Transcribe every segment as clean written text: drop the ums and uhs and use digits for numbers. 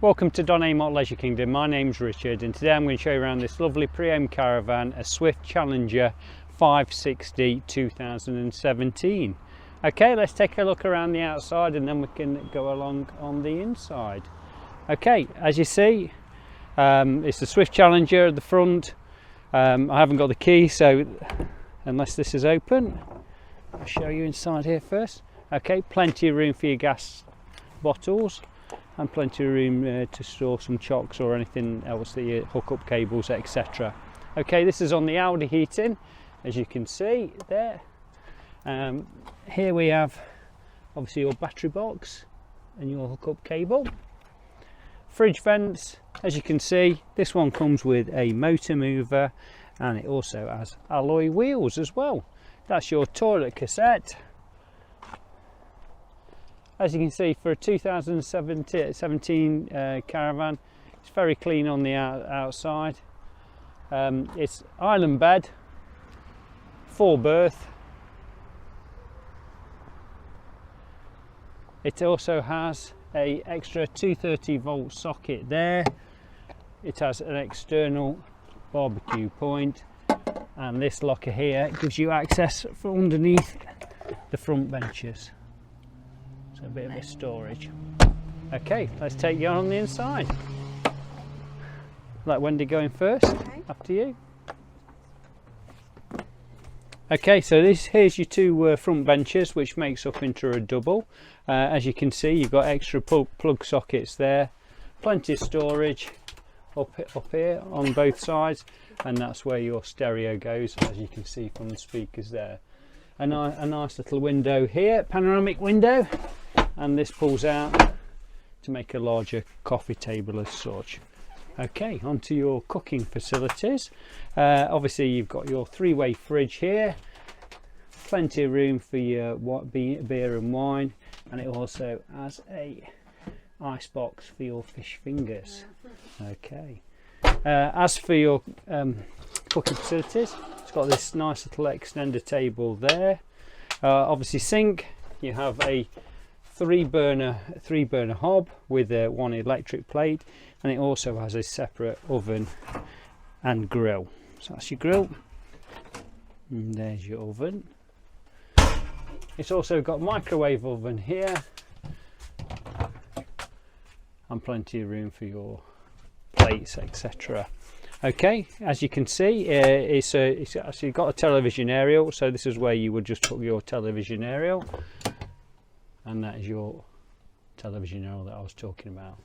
Welcome to Don Amott Leisure Kingdom. My name's Richard and today I'm going to show you around this lovely pre-owned caravan, a Swift Challenger 560 2017. Okay, let's take a look around the outside and then we can go along on the inside. Okay, as you see, it's the Swift Challenger at the front. I haven't got the key, so unless this is open, I'll show you inside here first. Okay, plenty of room for your gas bottles and plenty of room to store some chocks or anything else that you hook up cables, etc. Okay, this is on the Alde heating, as you can see there. Here we have obviously your battery box and your hookup cable. Fridge vents, as you can see, this one comes with a motor mover and it also has alloy wheels as well. That's your toilet cassette. As you can see, for a 2017 caravan, it's very clean on the outside. It's island bed, 4 berth. It also has a extra 230 volt socket there. It has an external barbecue point, and this locker here gives you access from underneath the front benches. A bit of a storage. Okay, let's take you on the inside. Let Wendy go in first. Okay. After you. Okay, so here's your 2 front benches, which makes up into a double. As you can see, you've got extra plug sockets there, plenty of storage up here on both sides, and that's where your stereo goes, as you can see from the speakers there. A nice little window here, panoramic window. And this pulls out to make a larger coffee table as such. Okay, onto your cooking facilities. Obviously you've got your 3-way fridge here, plenty of room for your beer and wine, and it also has a ice box for your fish fingers. Okay, as for your cooking facilities, it's got this nice little extender table there. Obviously sink, you have a 3 burner hob with 1 electric plate, and it also has a separate oven and grill. So that's your grill, and there's your oven. It's also got microwave oven here and plenty of room for your plates, etc. Okay, as you can see, it's actually got a television aerial, so this is where you would just put your television aerial. And that is your television aerial that I was talking about.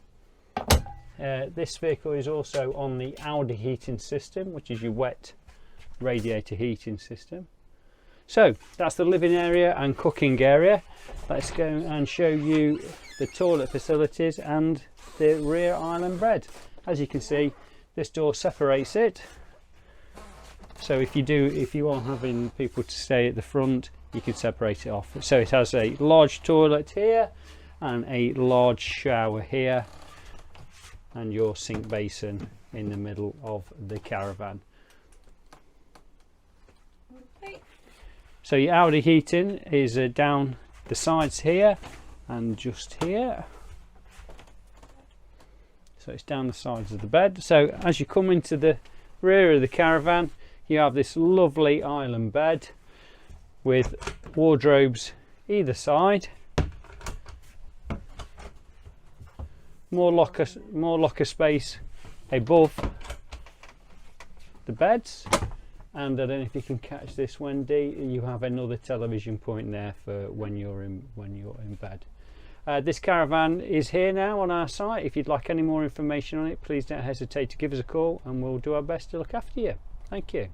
This vehicle is also on the Alde heating system, which is your wet radiator heating system. So that's the living area and cooking area. Let's go and show you the toilet facilities and the rear island bed. As you can see, this door separates it. So if you are having people to stay at the front, you can separate it off. So it has a large toilet here and a large shower here, and your sink basin in the middle of the caravan. Okay. So your Alde heating is down the sides here and just here. So it's down the sides of the bed. So as you come into the rear of the caravan, you have this lovely island bed with wardrobes either side, more locker space above the beds, and I don't know if you can catch this, Wendy, you have another television point there for when you're in bed. This caravan is here now on our site. If you'd like any more information on it, please don't hesitate to give us a call and we'll do our best to look after you. Thank you.